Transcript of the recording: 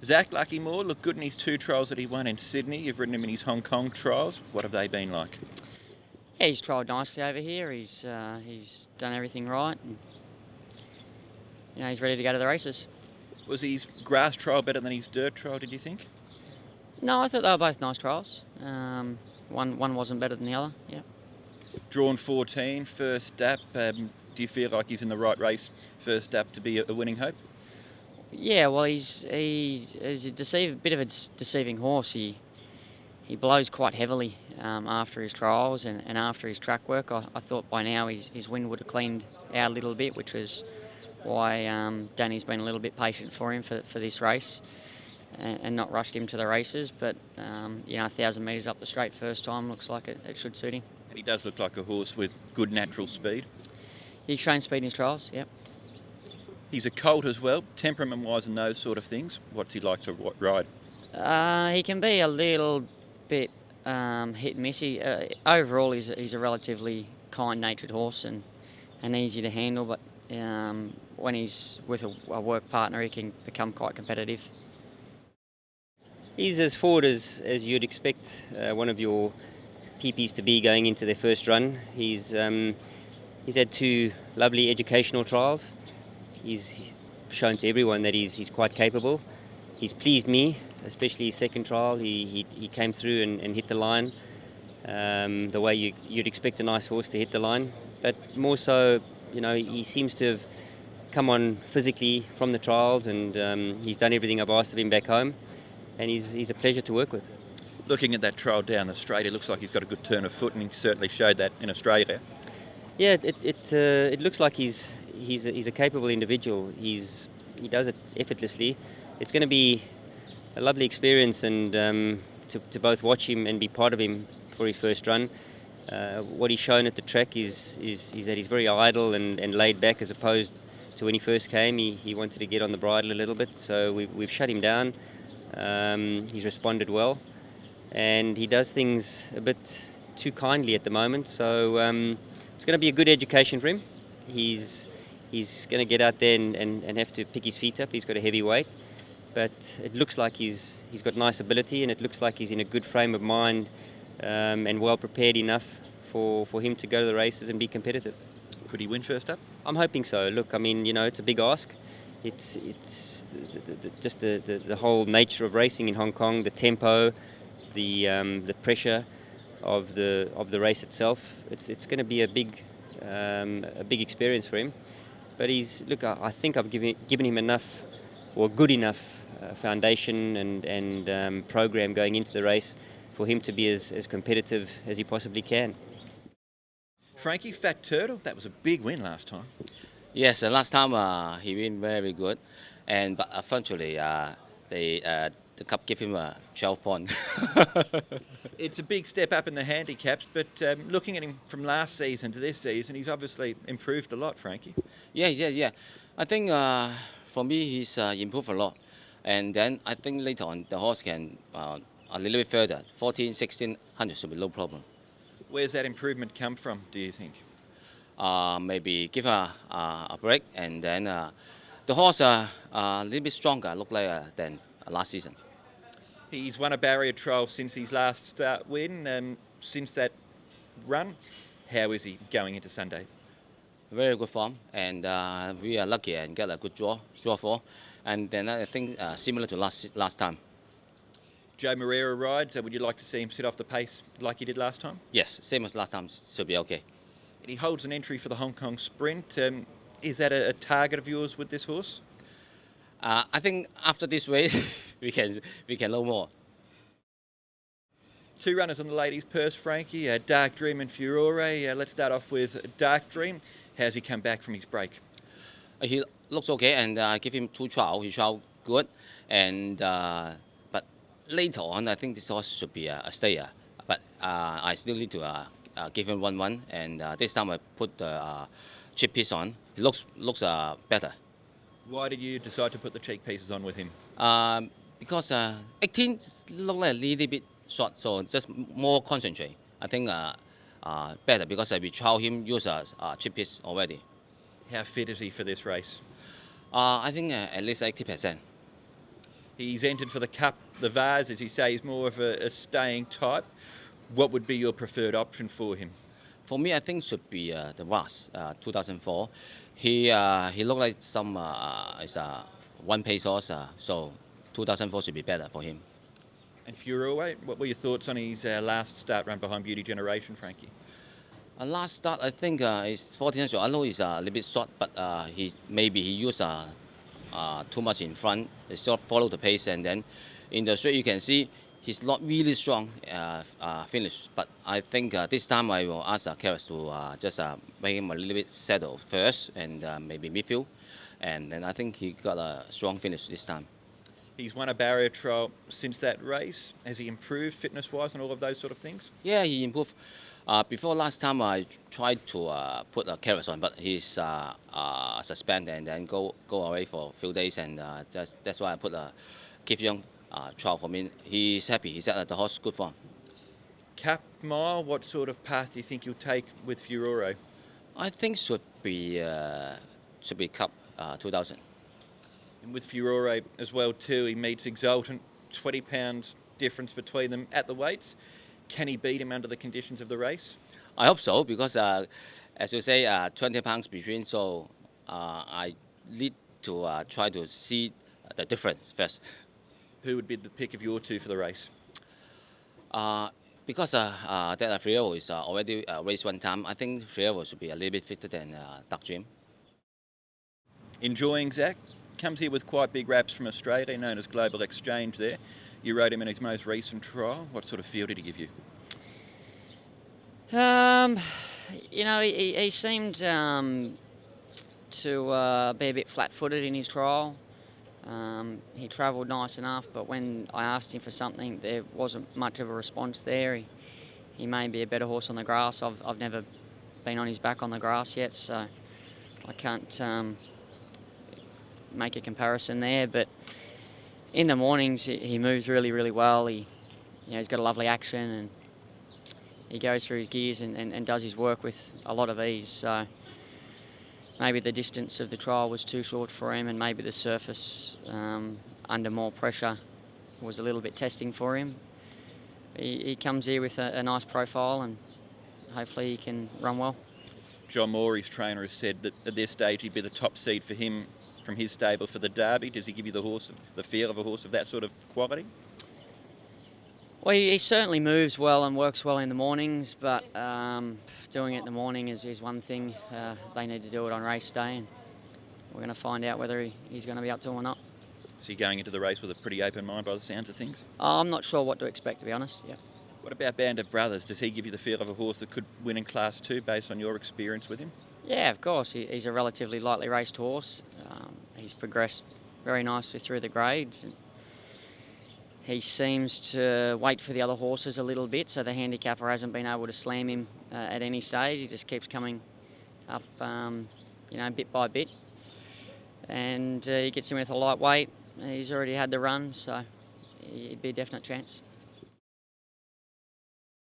Zach Luckymore looked good in his 2 trials that he won in Sydney. You've ridden him in his Hong Kong trials. What have they been like? Yeah, he's trialled nicely over here. He's done everything right, and he's ready to go to the races. Was his grass trial better than his dirt trial, did you think? No, I thought they were both nice trials. One wasn't better than the other. Yeah. Drawn 14, first step. Do you feel like he's in the right race, first step, to be a winning hope? Yeah, well, he's a bit of a deceiving horse. He blows quite heavily after his trials and after his track work. I thought by now his wind would have cleaned out a little bit, which was why Danny's been a little bit patient for him for this race and not rushed him to the races. But 1,000 metres up the straight first time looks like it should suit him. And he does look like a horse with good natural speed. He's shown speed in his trials, yep. He's a colt as well, temperament-wise and those sort of things. What's he like to ride? He can be a little bit hit and miss. Overall, he's a relatively kind-natured horse and easy to handle, but when he's with a work partner, he can become quite competitive. He's as forward as you'd expect one of your PPs to be going into their first run. He's had 2 lovely educational trials. He's shown to everyone that he's quite capable. He's pleased me, especially his second trial. He came through and hit the line the way you'd expect a nice horse to hit the line. But more so, he seems to have come on physically from the trials, and he's done everything I've asked of him back home, and he's a pleasure to work with. Looking at that trial down the straight, it looks like he's got a good turn of foot, and he certainly showed that in Australia. Yeah, it looks like he's a capable individual. He does it effortlessly. It's going to be a lovely experience, and to both watch him and be part of him for his first run. What he's shown at the track is that he's very idle and laid back, as opposed to when he first came. He wanted to get on the bridle a little bit, so we've shut him down. He's responded well, and he does things a bit too kindly at the moment. So it's going to be a good education for him. He's going to get out there and have to pick his feet up. He's got a heavy weight, but it looks like he's got nice ability, and it looks like he's in a good frame of mind and well prepared enough for him to go to the races and be competitive. Could he win first up? I'm hoping so. Look, I mean, it's a big ask. It's just the whole nature of racing in Hong Kong, the tempo, the pressure of the race itself. It's going to be a big experience for him. But I think I've given him enough, or good enough foundation and program going into the race for him to be as competitive as he possibly can. Frankie, Fat Turtle, that was a big win last time. Yes, last time he win very good, but unfortunately the cup gave him a 12 point. It's a big step up in the handicaps, but looking at him from last season to this season, he's obviously improved a lot, Frankie. Yeah. I think for me he's improved a lot, and then I think later on the horse can a little bit further, 14, 1600 should be no problem. Where's that improvement come from, do you think? Maybe give her a break, and then the horse a little bit stronger, look like than last season. He's won a barrier trial since his last win. Since that run, how is he going into Sunday? Very good form, and we are lucky and get a good draw for, and then I think similar to last time. Joe Moreira rides. Would you like to see him sit off the pace like he did last time? Yes, same as last time, should be okay. And he holds an entry for the Hong Kong Sprint. Is that a target of yours with this horse? I think after this race, we can know more. 2 runners on the ladies' purse, Frankie. Dark Dream and Furore. Let's start off with Dark Dream. How's he come back from his break? He looks okay, and give him 2 trials. He trial good, and but later on, I think this horse should be a stayer. But I still need to give him 1-1, and this time I put the chip piece on. It looks better. Why did you decide to put the cheek pieces on with him? Because 18 look like a little bit short, so just more concentrate. I think better because we trial him use a chip piece already. How fit is he for this race? I think at least 80%. He's entered for the Cup, the Vase, as you say. He's more of a staying type. What would be your preferred option for him? For me, I think should be the Vase, 2004. He looked like some is a one-pace horse, so 2004 should be better for him. And FURORE, what were your thoughts on his last start run behind Beauty Generation, Frankie? Last start, I think is 14 short. I know it's a little bit short, but he used too much in front. He sort of follow the pace, and then in the straight you can see he's not really strong finish. But I think this time I will ask Karis to just make him a little bit settle first, and maybe midfield, and then I think he got a strong finish this time. He's won a barrier trial since that race. Has he improved fitness-wise and all of those sort of things? Yeah, he improved. Before last time, I tried to put a Karis on, but he's suspended and then go away for a few days, and that's why I put a Keith Young trial for me. He's happy. He said that the horse is good form. Cup mile, what sort of path do you think you'll take with FURORE? I think should be Cup 2000. And with FURORE as well too, he meets Exultant, 20 pounds difference between them at the weights. Can he beat him under the conditions of the race? I hope so, because as you say, 20 pounds between, so I need to try to see the difference first. Who would be the pick of your two for the race? Because that FURORE is already raced one time, I think FURORE should be a little bit fitter than Dark Dream. Enjoying Zach? Comes here with quite big raps from Australia, known as Global Exchange there. You rode him in his most recent trial. What sort of feel did he give you? You know, he seemed to be a bit flat-footed in his trial. He travelled nice enough, but when I asked him for something, there wasn't much of a response there. He may be a better horse on the grass. I've never been on his back on the grass yet, so I can't make a comparison there. But in the mornings, he moves really, really well. He's got a lovely action, and he goes through his gears and does his work with a lot of ease. So maybe the distance of the trial was too short for him, and maybe the surface under more pressure was a little bit testing for him. He comes here with a nice profile, and hopefully he can run well. John Moore, his trainer, has said that at this stage he'd be the top seed for him from his stable for the Derby. Does he give you the feel of a horse of that sort of quality? Well, he certainly moves well and works well in the mornings, but doing it in the morning is one thing. They need to do it on race day, and we're going to find out whether he's going to be up to it or not. So you're going into the race with a pretty open mind by the sounds of things? I'm not sure what to expect, to be honest. Yeah. What about Band of Brothers? Does he give you the feel of a horse that could win in Class 2 based on your experience with him? Yeah, of course. He's a relatively lightly raced horse. He's progressed very nicely through the grades. And he seems to wait for the other horses a little bit, so the handicapper hasn't been able to slam him at any stage. He just keeps coming up, bit by bit. And he gets in with a light weight. He's already had the run, so it'd be a definite chance.